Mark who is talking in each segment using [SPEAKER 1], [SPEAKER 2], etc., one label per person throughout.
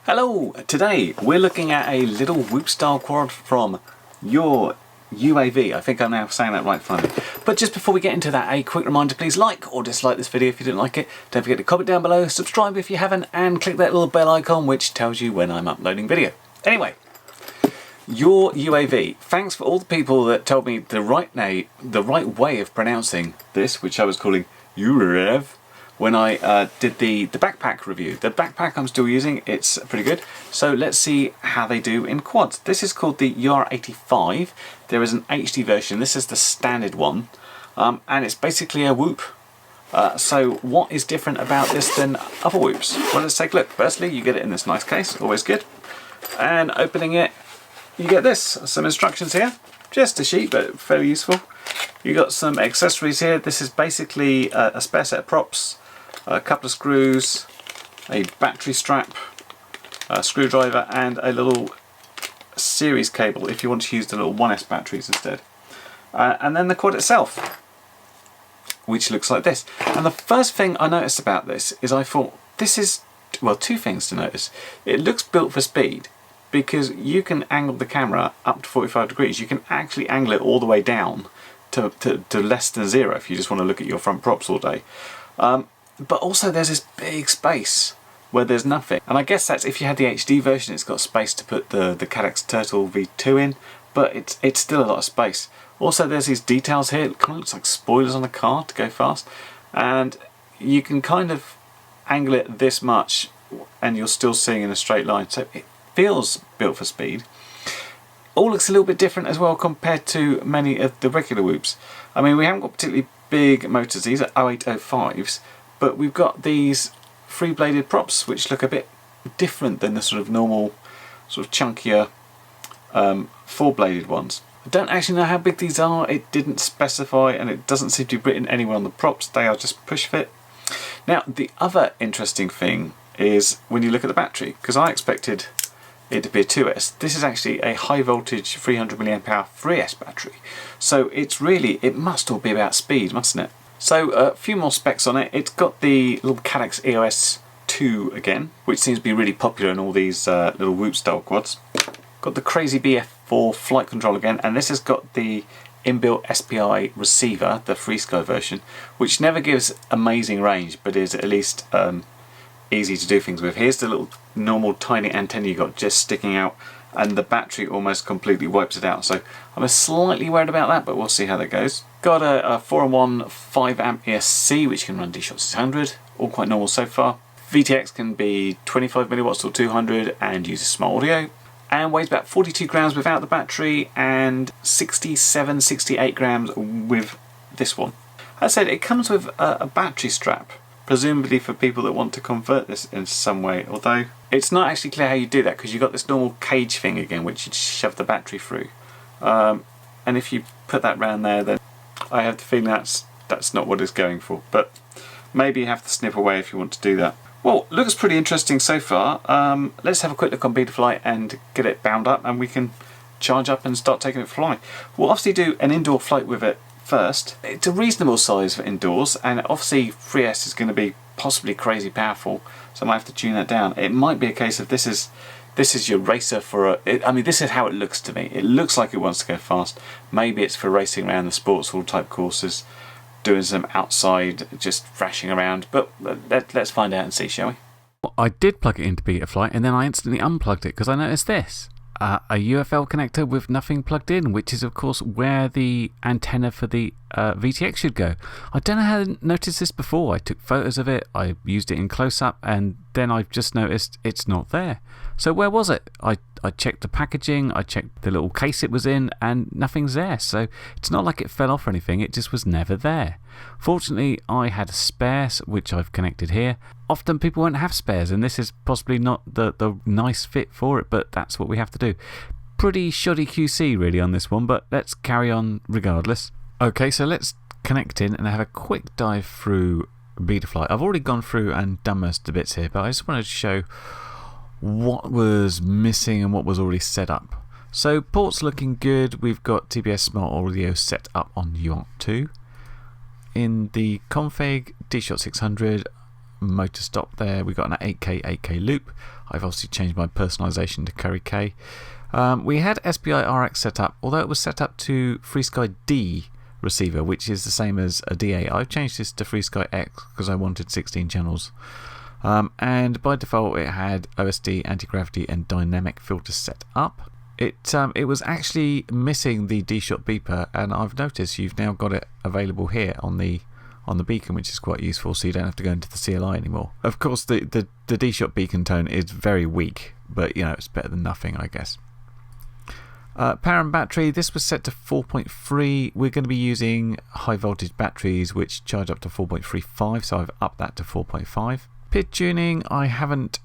[SPEAKER 1] Hello! Today we're looking at a little whoop style quad from URUAV. I think I'm now saying that right finally. But just before we get into that, a quick reminder, please like or dislike this video if you didn't like it. Don't forget to comment down below, subscribe if you haven't, and click that little bell icon which tells you when I'm uploading video. Anyway, URUAV. Thanks for all the people that told me the right way of pronouncing this, which I was calling URUAV, when I did the backpack review. The backpack I'm still using, it's pretty good. So let's see how they do in quads. This is called the UR85. There is an HD version. This is the standard one. And it's basically a whoop. So what is different about this than other whoops? Well, let's take a look. Firstly, you get it in this nice case, always good. And opening it, you get this. Some instructions here. Just a sheet, but fairly useful. You got some accessories here. This is basically a spare set of props, a couple of screws, a battery strap, a screwdriver, and a little series cable if you want to use the little 1S batteries instead. And then the quad itself, which looks like this. And the first thing I noticed about this is I thought, this is, well, two things to notice. It looks built for speed, because you can angle the camera up to 45 degrees. You can actually angle it all the way down to less than 0 if you just want to look at your front props all day. But also there's this big space where there's nothing. And I guess that's if you had the HD version, it's got space to put the Cadex Turtle V2 in, but it's still a lot of space. Also there's these details here. It kind of looks like spoilers on a car to go fast. And you can kind of angle it this much and you're still seeing in a straight line. So it feels built for speed. All looks a little bit different as well compared to many of the regular whoops. I mean, we haven't got particularly big motors. These are 0805s, but we've got these three-bladed props which look a bit different than the sort of normal, sort of chunkier four-bladed ones. I don't actually know how big these are. It didn't specify, and it doesn't seem to be written anywhere on the props. They are just push fit. Now, the other interesting thing is when you look at the battery, because I expected it to be a 2S. This is actually a high voltage 300 mAh 3S battery. So it's really, it must all be about speed, mustn't it? So a few more specs on it. It's got the little Cadex EOS 2 again, which seems to be really popular in all these little whoop style quads. Got the crazy BF4 flight control again, and this has got the inbuilt SPI receiver, the FreeSky version, which never gives amazing range, but is at least easy to do things with. Here's the little normal tiny antenna you got just sticking out, and the battery almost completely wipes it out. So I'm slightly worried about that, but we'll see how that goes. Got a 4-in-1 5 amp ESC which can run D-Shot600, all quite normal so far. VTX can be 25 milliwatts or 200 and uses smart audio, and weighs about 42 grams without the battery and 68 grams with this one. As I said, it comes with a battery strap, presumably for people that want to convert this in some way, although it's not actually clear how you do that, because you've got this normal cage thing again which you shove the battery through, and if you put that round there, then I have the feeling that's not what it's going for, but maybe you have to snip away if you want to do that. Well, looks pretty interesting so far. Let's have a quick look on Betaflight and get it bound up, and we can charge up and start taking it for flying. We'll obviously do an indoor flight with it first. It's a reasonable size for indoors, and obviously 3S is going to be possibly crazy powerful, so I might have to tune that down. It might be a case of this is your racer for I mean, this is how it looks to me. It looks like it wants to go fast. Maybe it's for racing around the sports hall type courses, doing some outside, just thrashing around, but let's find out and see, shall we?
[SPEAKER 2] Well, I did plug it into Betaflight, and then I instantly unplugged it because I noticed this. A UFL connector with nothing plugged in, which is of course where the antenna for the VTX should go. I don't know how I noticed this before. I took photos of it, I used it in close-up, and then I've just noticed it's not there. So where was it? I checked the packaging, I checked the little case it was in, and nothing's there. So it's not like it fell off or anything, it just was never there. Fortunately, I had a spare, which I've connected here. Often people won't have spares, and this is possibly not the nice fit for it, but that's what we have to do. Pretty shoddy QC really on this one, but let's carry on regardless. Okay, so let's connect in and have a quick dive through Betaflight. I've already gone through and done most of the bits here, but I just wanted to show what was missing and what was already set up. So ports looking good. We've got TBS Smart Audio set up on UR2. In the config, D-Shot600, motor stop there. We got an 8K loop. I've obviously changed my personalisation to Curry K. We had SPI RX set up, although it was set up to FreeSky D receiver, which is the same as a DA. I've changed this to FreeSky X because I wanted 16 channels. And by default it had OSD, anti-gravity and dynamic filters set up. It was actually missing the D-Shot beeper, and I've noticed you've now got it available here on the beacon, which is quite useful, so you don't have to go into the CLI anymore. Of course the D-Shot beacon tone is very weak, but you know, it's better than nothing, I guess. Power and battery, this was set to 4.3. We're going to be using high voltage batteries which charge up to 4.35, so I've upped that to 4.5. PID tuning I haven't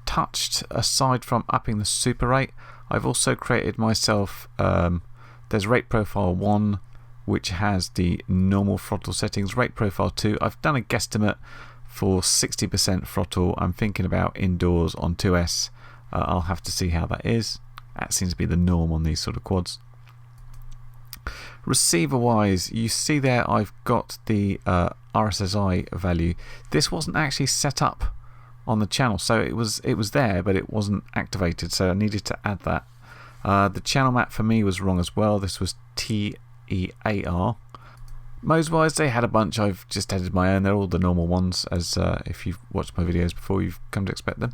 [SPEAKER 2] touched aside from upping the super rate. I've also created myself, there's rate profile 1 which has the normal throttle settings, rate profile 2. I've done a guesstimate for 60% throttle. I'm thinking about indoors on 2S. I'll have to see how that is. That seems to be the norm on these sort of quads. Receiver wise, you see there I've got the RSSI value. This wasn't actually set up on the channel, so it was there but it wasn't activated, so I needed to add that. The channel map for me was wrong as well. This was TEAR. Modes wise, they had a bunch. I've just added my own. They're all the normal ones, as if you've watched my videos before you've come to expect them.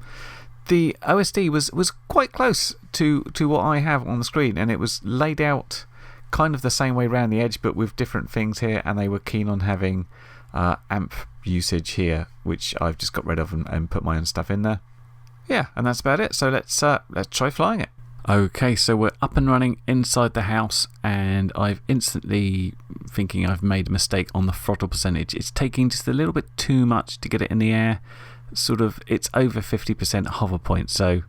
[SPEAKER 2] The OSD was quite close to what I have on the screen, and it was laid out kind of the same way around the edge but with different things here, and they were keen on having amp usage here, which I've just got rid of and put my own stuff in there. Yeah, and that's about it. So let's try flying it. Okay, so we're up and running inside the house, and I've instantly thinking I've made a mistake on the throttle percentage. It's taking just a little bit too much to get it in the air. Sort of, it's over 50% hover point, so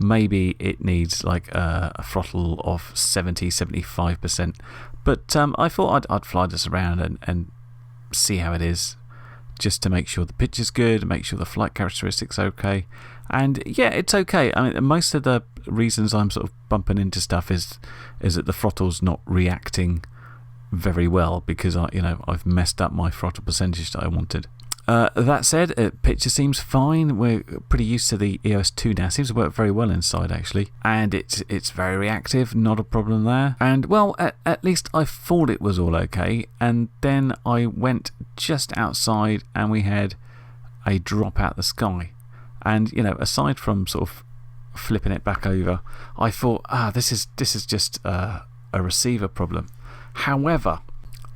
[SPEAKER 2] maybe it needs like a throttle of 70-75%. But I thought I'd fly this around and see how it is, just to make sure the pitch is good, make sure the flight characteristics are okay. And yeah, it's okay. I mean, most of the reasons I'm sort of bumping into stuff is that the throttle's not reacting very well because I've messed up my throttle percentage that I wanted. That said, picture seems fine. We're pretty used to the EOS 2 now. It seems to work very well inside actually, and it's very reactive, not a problem there. And well, at least I thought it was all okay, and then I went just outside and we had a drop out the sky. And aside from sort of flipping it back over, I thought, this is just a receiver problem. However,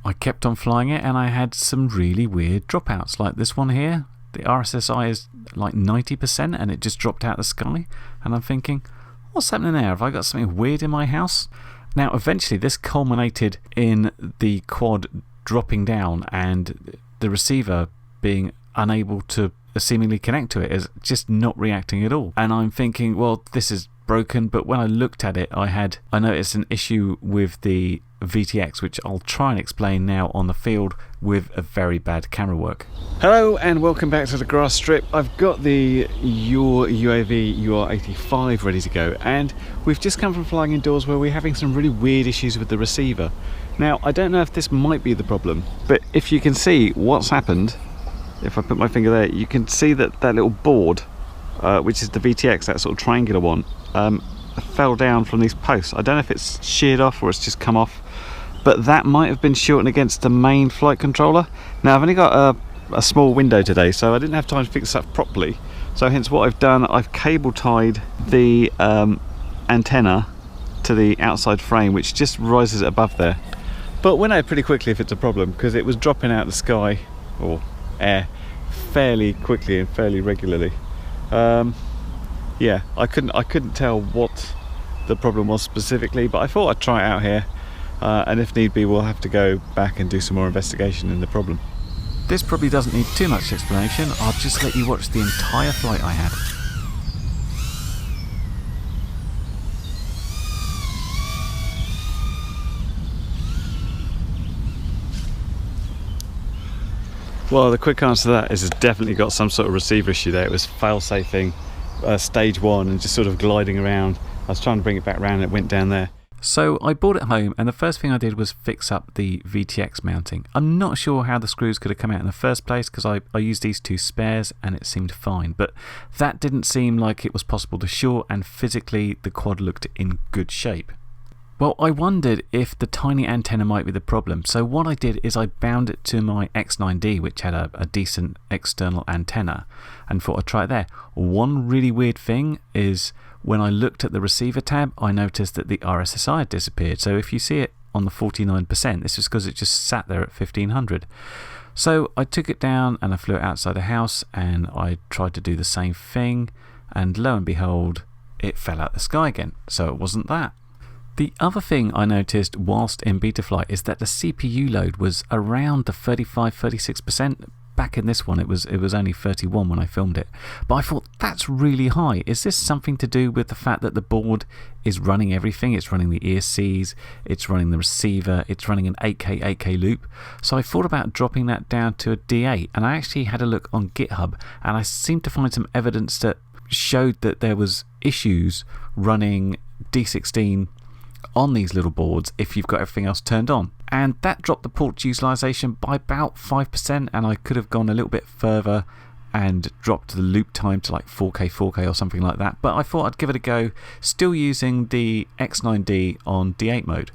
[SPEAKER 2] I kept on flying it and I had some really weird dropouts, like this one here. The RSSI is like 90% and it just dropped out the sky, and I'm thinking, what's happening there? Have I got something weird in my house? Now eventually this culminated in the quad dropping down and the receiver being unable to seemingly connect to it, is just not reacting at all. And I'm thinking, well, this is broken. But when I looked at it, I noticed an issue with the VTX, which I'll try and explain now on the field with a very bad camera work. Hello and welcome back to the grass strip. I've got the URUAV UR85 ready to go, and we've just come from flying indoors where we're having some really weird issues with the receiver. Now I don't know if this might be the problem, but if you can see what's happened, if I put my finger there, you can see that little board, which is the VTX, that sort of triangular one, fell down from these posts. I don't know if it's sheared off or it's just come off, but that might have been shorting against the main flight controller. Now I've only got a small window today, so I didn't have time to fix this up properly, so hence what I've done, I've cable tied the antenna to the outside frame, which just rises above there. But we'll know pretty quickly if it's a problem, because it was dropping out the sky or air fairly quickly and fairly regularly. Yeah, I couldn't tell what the problem was specifically, but I thought I'd try it out here, and if need be we'll have to go back and do some more investigation in the problem. This probably doesn't need too much explanation. I'll just let you watch the entire flight I had. Well, the quick answer to that is it's definitely got some sort of receiver issue there. It was fail-safing stage 1 and just sort of gliding around. I was trying to bring it back around and it went down there. So I brought it home, and the first thing I did was fix up the VTX mounting. I'm not sure how the screws could have come out in the first place, because I used these two spares and it seemed fine, but that didn't seem like it was possible to short, and physically the quad looked in good shape. Well, I wondered if the tiny antenna might be the problem, so what I did is I bound it to my X9D, which had a decent external antenna, and thought I'd try it there. One really weird thing is when I looked at the receiver tab, I noticed that the RSSI had disappeared. So if you see it on the 49%, this is because it just sat there at 1500. So I took it down and I flew it outside the house, and I tried to do the same thing, and lo and behold, it fell out the sky again. So it wasn't that. The other thing I noticed whilst in Betaflight is that the CPU load was around the 35-36%. Back in this one it was only 31 when I filmed it. But I thought, that's really high. Is this something to do with the fact that the board is running everything? It's running the ESCs, it's running the receiver, it's running an 8K loop. So I thought about dropping that down to a D8, and I actually had a look on GitHub, and I seemed to find some evidence that showed that there was issues running D16 on these little boards if you've got everything else turned on, and that dropped the port utilization by about 5%, and I could have gone a little bit further and dropped the loop time to like 4K or something like that, but I thought I'd give it a go, still using the X9D on D8 mode.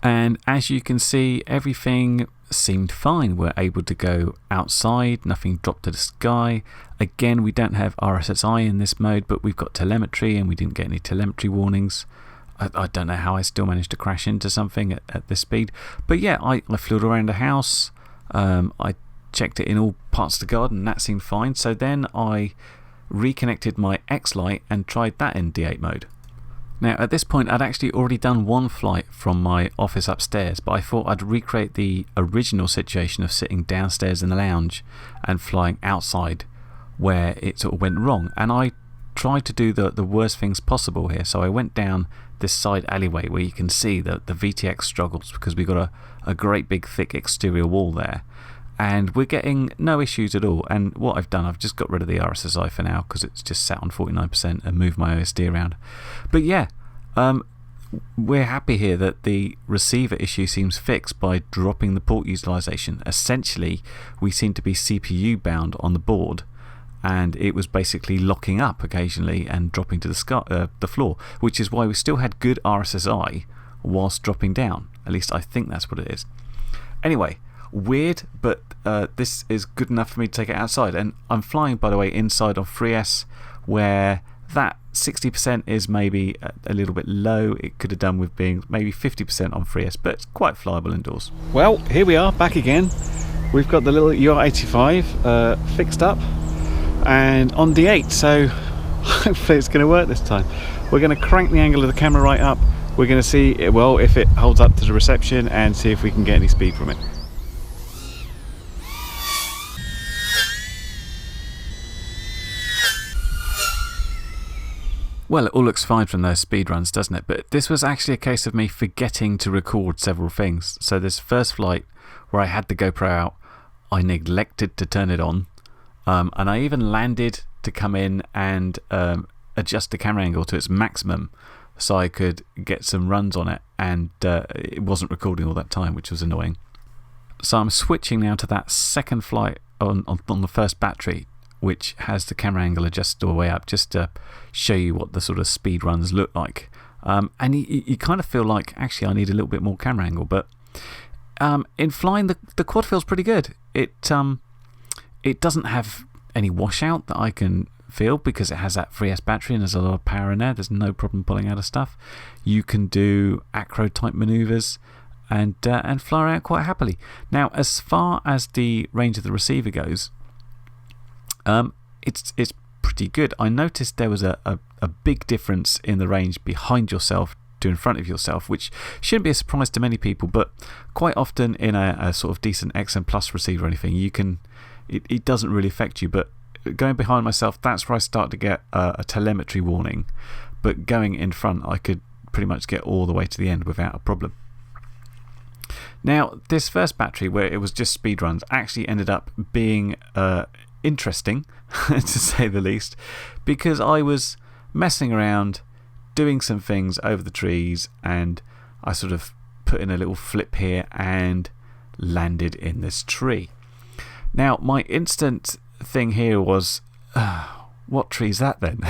[SPEAKER 2] And as you can see, everything seemed fine. We're able to go outside, nothing dropped to the sky. Again, we don't have RSSI in this mode, but we've got telemetry, and we didn't get any telemetry warnings. I don't know how I still managed to crash into something at this speed. But yeah, I flew around the house. I checked it in all parts of the garden, and that seemed fine. So then I reconnected my X-Lite and tried that in D8 mode. Now at this point I'd actually already done one flight from my office upstairs, but I thought I'd recreate the original situation of sitting downstairs in the lounge and flying outside where it sort of went wrong. And I tried to do the worst things possible here. So I went down this side alleyway where you can see that the VTX struggles because we've got a great big thick exterior wall there, and we're getting no issues at all. And what I've done, I've just got rid of the RSSI for now because it's just sat on 49% and moved my OSD around. But yeah, we're happy here that the receiver issue seems fixed by dropping the port utilization. Essentially we seem to be CPU bound on the board, and it was basically locking up occasionally and dropping to the floor, which is why we still had good RSSI whilst dropping down. At least I think that's what it is. Anyway, weird, but this is good enough for me to take it outside. And I'm flying, by the way, inside on 3S, where that 60% is maybe a little bit low. It could have done with being maybe 50% on 3S, but it's quite flyable indoors. Well, here we are back again. We've got the little UR85 fixed up and on D8, so hopefully it's going to work this time. We're going to crank the angle of the camera right up. We're going to see if it holds up to the reception, and see if we can get any speed from it. Well, it all looks fine from those speed runs, doesn't it? But this was actually a case of me forgetting to record several things. So this first flight where I had the GoPro out, I neglected to turn it on. And I even landed to come in and adjust the camera angle to its maximum so I could get some runs on it, and it wasn't recording all that time, which was annoying. So I'm switching now to that second flight on the first battery, which has the camera angle adjusted all the way up, just to show you what the sort of speed runs look like. And you kind of feel like, actually I need a little bit more camera angle, but in flying the quad feels pretty good. It doesn't have any washout that I can feel because it has that 3S battery and there's a lot of power in there. There's no problem pulling out of stuff. You can do acro type maneuvers and fly around quite happily. Now, as far as the range of the receiver goes, it's pretty good. I noticed there was a big difference in the range behind yourself to in front of yourself, which shouldn't be a surprise to many people, but quite often in a sort of decent XM Plus receiver or anything, it doesn't really affect you. But going behind myself, that's where I start to get a telemetry warning. But going in front, I could pretty much get all the way to the end without a problem. Now, this first battery, where it was just speed runs, actually ended up being interesting, to say the least, because I was messing around, doing some things over the trees, and I sort of put in a little flip here and landed in this tree. Now, my instant thing here was, what tree is that then?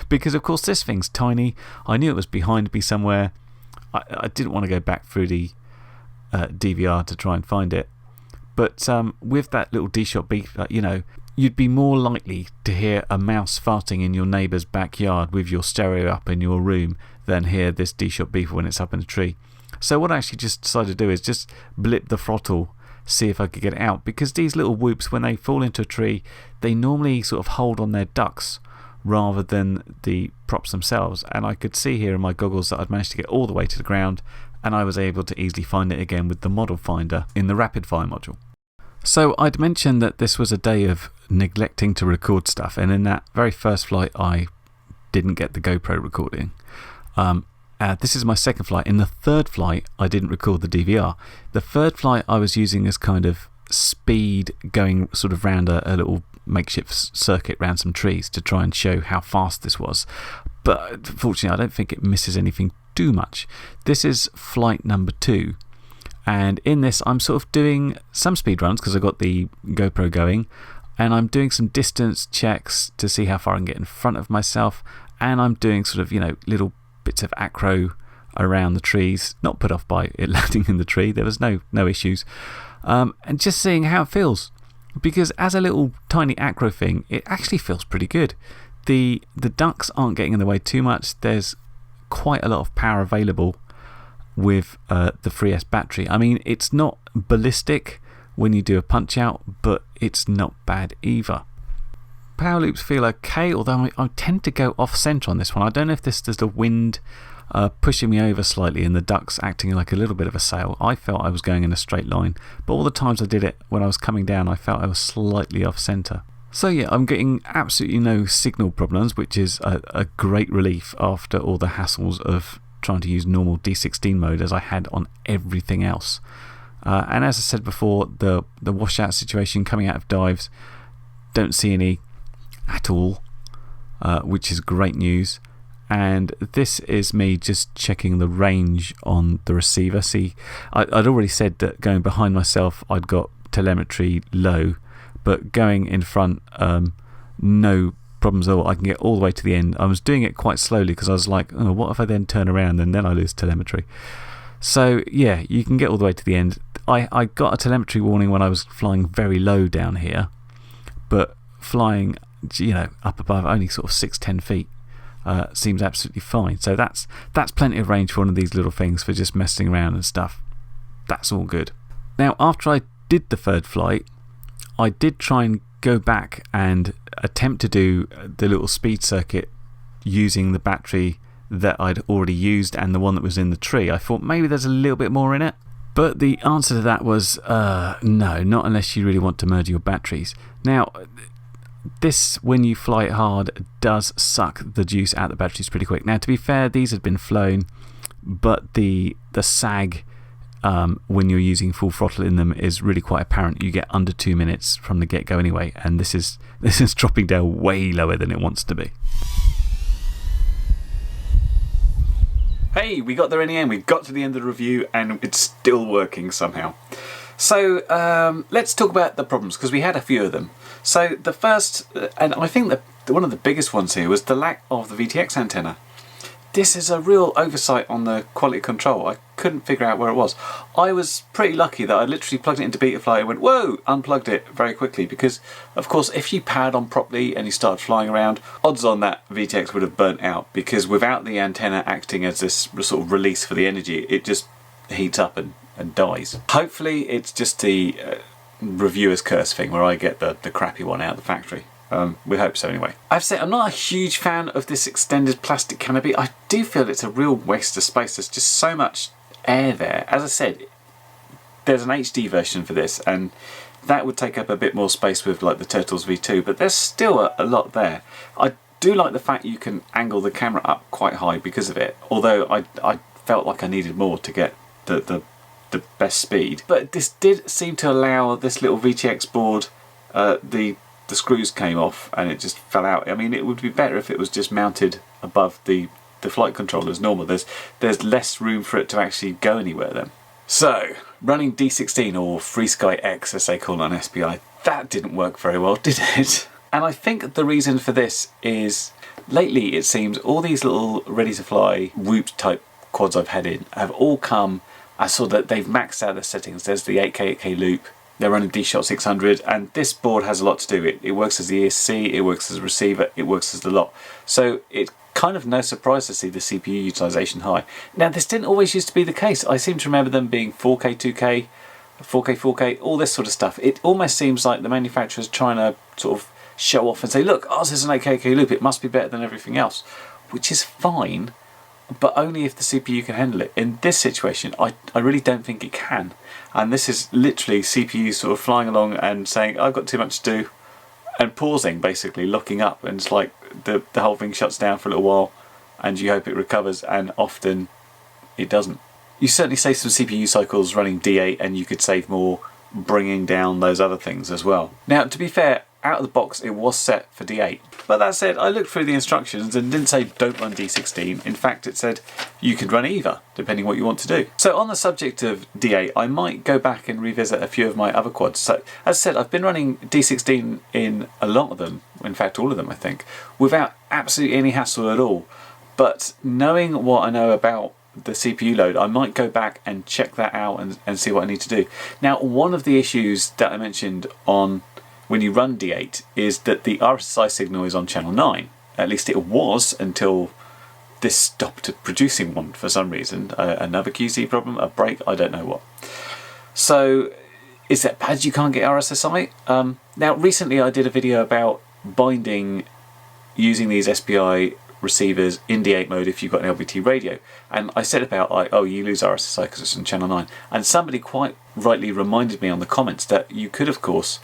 [SPEAKER 2] Because, of course, this thing's tiny. I knew it was behind me somewhere. I didn't want to go back through the DVR to try and find it. But with that little D-shot beef, you know, you'd be more likely to hear a mouse farting in your neighbour's backyard with your stereo up in your room than hear this D-shot beef when it's up in a tree. So what I actually just decided to do is just blip the throttle, see if I could get it out, because these little whoops, when they fall into a tree, they normally sort of hold on their ducks rather than the props themselves. And I could see here in my goggles that I'd managed to get all the way to the ground, and I was able to easily find it again with the model finder in the rapid fire module. So I'd mentioned that this was a day of neglecting to record stuff, and in that very first flight I didn't get the GoPro recording. This is my second flight. In the third flight I didn't record the DVR. The third flight I was using as kind of speed, going sort of round a little makeshift circuit round some trees to try and show how fast this was. But fortunately I don't think it misses anything too much. This is flight number 2. And in this, I'm sort of doing some speed runs because I've got the GoPro going, and I'm doing some distance checks to see how far I can get in front of myself, and I'm doing sort of, you know, little bits of acro around the trees, not put off by it landing in the tree. There was no issues, and just seeing how it feels, because as a little tiny acro thing, it actually feels pretty good. The ducks aren't getting in the way too much. There's quite a lot of power available with the 3S battery. I mean, it's not ballistic when you do a punch out, but it's not bad either. Power loops feel okay, although I tend to go off centre on this one. I don't know if this is the wind pushing me over slightly and the ducks acting like a little bit of a sail. I felt I was going in a straight line, but all the times I did it when I was coming down, I felt I was slightly off centre. So yeah, I'm getting absolutely no signal problems, which is a great relief after all the hassles of trying to use normal D16 mode as I had on everything else. And as I said before, the washout situation coming out of dives, don't see any at all, which is great news. And this is me just checking the range on the receiver. See, I'd already said that going behind myself I'd got telemetry low, but going in front, no problems at all. I can get all the way to the end. I was doing it quite slowly because I was like, oh, what if I then turn around and then I lose telemetry? So yeah, you can get all the way to the end. I got a telemetry warning when I was flying very low down here, but flying, you know, up above only sort of 6-10 feet seems absolutely fine. So that's plenty of range for one of these little things for just messing around and stuff. That's all good. Now, after I did the third flight, I did try and go back and attempt to do the little speed circuit using the battery that I'd already used and the one that was in the tree. I thought maybe there's a little bit more in it, but the answer to that was no, not unless you really want to merge your batteries. Now, this, when you fly it hard, does suck the juice out of the batteries pretty quick. Now, to be fair, these had been flown, but the sag when you're using full throttle in them is really quite apparent. You get under 2 minutes from the get-go anyway, and this is dropping down way lower than it wants to be.
[SPEAKER 1] Hey, we got there in the end. We got to the end of the review and it's still working somehow. So let's talk about the problems, because we had a few of them. So the first, and I think that one of the biggest ones here, was the lack of the VTX antenna. This is a real oversight on the quality control. I couldn't figure out where it was. I was pretty lucky that I literally plugged it into Betaflight and went, whoa, unplugged it very quickly, because of course if you powered on properly and you started flying around, odds on that VTX would have burnt out, because without the antenna acting as this sort of release for the energy, it just heats up and dies. Hopefully it's just the reviewer's curse thing where I get the crappy one out of the factory. We hope so anyway. I've said I'm not a huge fan of this extended plastic canopy. I do feel it's a real waste of space. There's just so much air there. As I said, there's an HD version for this, and that would take up a bit more space with like the Turtles V2, but there's still a lot there. I do like the fact you can angle the camera up quite high because of it, although I felt like I needed more to get the best speed. But this did seem to allow this little VTX board, the screws came off and it just fell out. I mean, it would be better if it was just mounted above the the flight controller as normal. There's less room for it to actually go anywhere then. So, running D16 or FreeSky X as they call it on SPI, that didn't work very well, did it? And I think the reason for this is, lately it seems all these little ready to fly Whoop type quads I've had in have all come, I saw that they've maxed out their settings. There's the 8K, 8K loop, they're running D-Shot 600, and this board has a lot to do. It works as the ESC, it works as a receiver, it works as the lot. So it's kind of no surprise to see the CPU utilization high. Now this didn't always used to be the case. I seem to remember them being 4K, 2K, 4K, 4K, all this sort of stuff. It almost seems like the manufacturer's trying to sort of show off and say, look, ours is an 8K, 8K loop, it must be better than everything else, which is fine, but only if the CPU can handle it. In this situation, I really don't think it can. And this is literally CPU sort of flying along and saying, I've got too much to do, and pausing, basically, locking up, and it's like the whole thing shuts down for a little while, and you hope it recovers, and often it doesn't. You certainly save some CPU cycles running D8, and you could save more bringing down those other things as well. Now, to be fair, out of the box it was set for D8. But that said, I looked through the instructions and didn't say don't run D16. In fact, it said you could run either, depending what you want to do. So on the subject of D8, I might go back and revisit a few of my other quads. So as I said, I've been running D16 in a lot of them, in fact all of them I think, without absolutely any hassle at all. But knowing what I know about the CPU load, I might go back and check that out and see what I need to do. Now, one of the issues that I mentioned on when you run D8 is that the RSSI signal is on channel 9. At least it was until this stopped producing one for some reason. Another QC problem, a break, I don't know what. So is that bad you can't get RSSI? Now recently I did a video about binding using these SPI receivers in D8 mode if you've got an LBT radio, and I said about like, oh, you lose RSSI because it's on channel 9, and somebody quite rightly reminded me on the comments that you could of course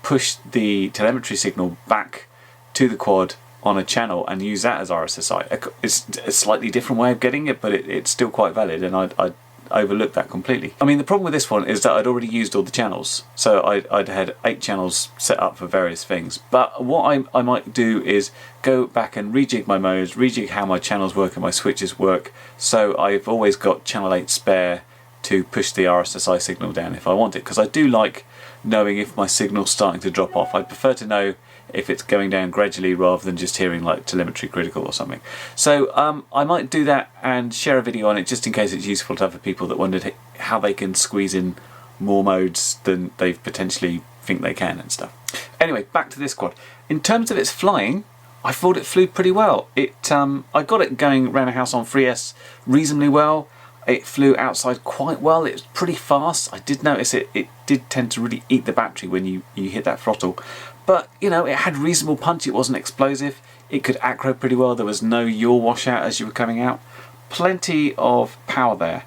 [SPEAKER 1] push the telemetry signal back to the quad on a channel and use that as RSSI. It's a slightly different way of getting it, but it's still quite valid, and I'd overlooked that completely. I mean, the problem with this one is that I'd already used all the channels, so I'd had 8 channels set up for various things. But what I might do is go back and rejig my modes, rejig how my channels work and my switches work, so I've always got channel 8 spare to push the RSSI signal down if I want it, because I do like knowing if my signal's starting to drop off. I'd prefer to know if it's going down gradually rather than just hearing like telemetry critical or something. So I might do that and share a video on it just in case it's useful to other people that wondered how they can squeeze in more modes than they potentially think they can and stuff. Anyway, back to this quad. In terms of its flying, I thought it flew pretty well. I got it going around a house on 3S reasonably well. It flew outside quite well. It was pretty fast. I did notice it did tend to really eat the battery when you hit that throttle. But, you know, it had reasonable punch. It wasn't explosive. It could acro pretty well. There was no yaw washout as you were coming out. Plenty of power there.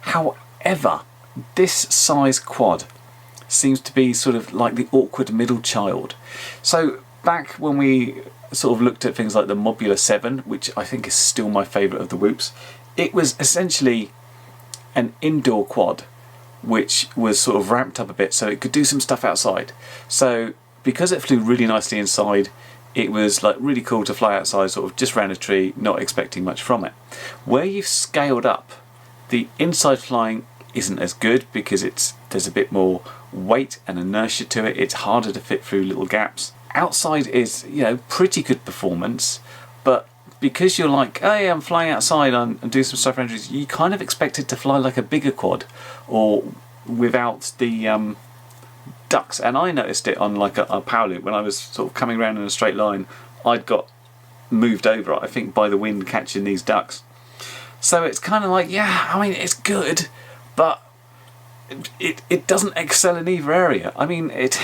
[SPEAKER 1] However, this size quad seems to be sort of like the awkward middle child. So back when we sort of looked at things like the Modular 7, which I think is still my favourite of the Whoops, it was essentially an indoor quad which was sort of ramped up a bit so it could do some stuff outside. So because it flew really nicely inside, it was like really cool to fly outside, sort of just round a tree, not expecting much from it. Where you've scaled up, the inside flying isn't as good because there's a bit more weight and inertia to it. It's harder to fit through little gaps. Outside is, you know, pretty good performance, but because you're like, hey, I'm flying outside and do some stuff around trees, you kind of expect it to fly like a bigger quad or without the ducks. And I noticed it on like a power loop when I was sort of coming around in a straight line. I'd got moved over, I think, by the wind catching these ducks. So it's kind of like, yeah, I mean, it's good, but it doesn't excel in either area. I mean, it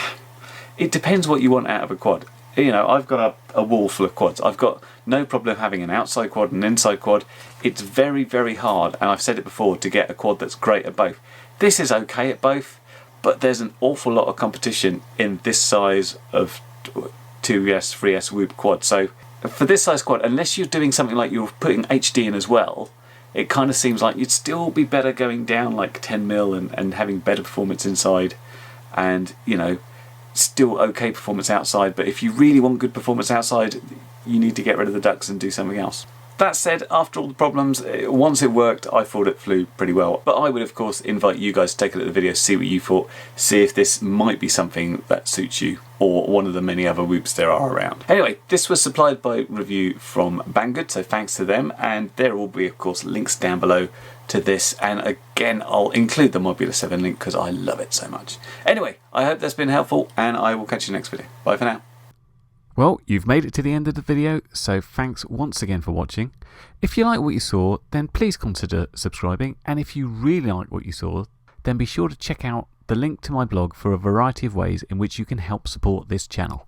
[SPEAKER 1] depends what you want out of a quad. You know, I've got a wall full of quads. I've got no problem having an outside quad and an inside quad. It's very, very hard, and I've said it before, to get a quad that's great at both. This is okay at both, but there's an awful lot of competition in this size of 2S, 3S Whoop quad. So for this size quad, unless you're doing something like you're putting HD in as well, it kind of seems like you'd still be better going down like 10mm and having better performance inside, and, you know, still okay performance outside. But if you really want good performance outside, you need to get rid of the ducks and do something else. That said, after all the problems, once it worked, I thought it flew pretty well. But I would, of course, invite you guys to take a look at the video, see what you thought, see if this might be something that suits you, or one of the many other whoops there are around. Anyway, this was supplied by review from Banggood, so thanks to them, and there will be, of course, links down below to this, and again, I'll include the Mobula 7 link because I love it so much. Anyway, I hope that's been helpful, and I will catch you next video. Bye for now.
[SPEAKER 2] Well, you've made it to the end of the video, so thanks once again for watching. If you like what you saw, then please consider subscribing, and if you really like what you saw, then be sure to check out the link to my blog for a variety of ways in which you can help support this channel.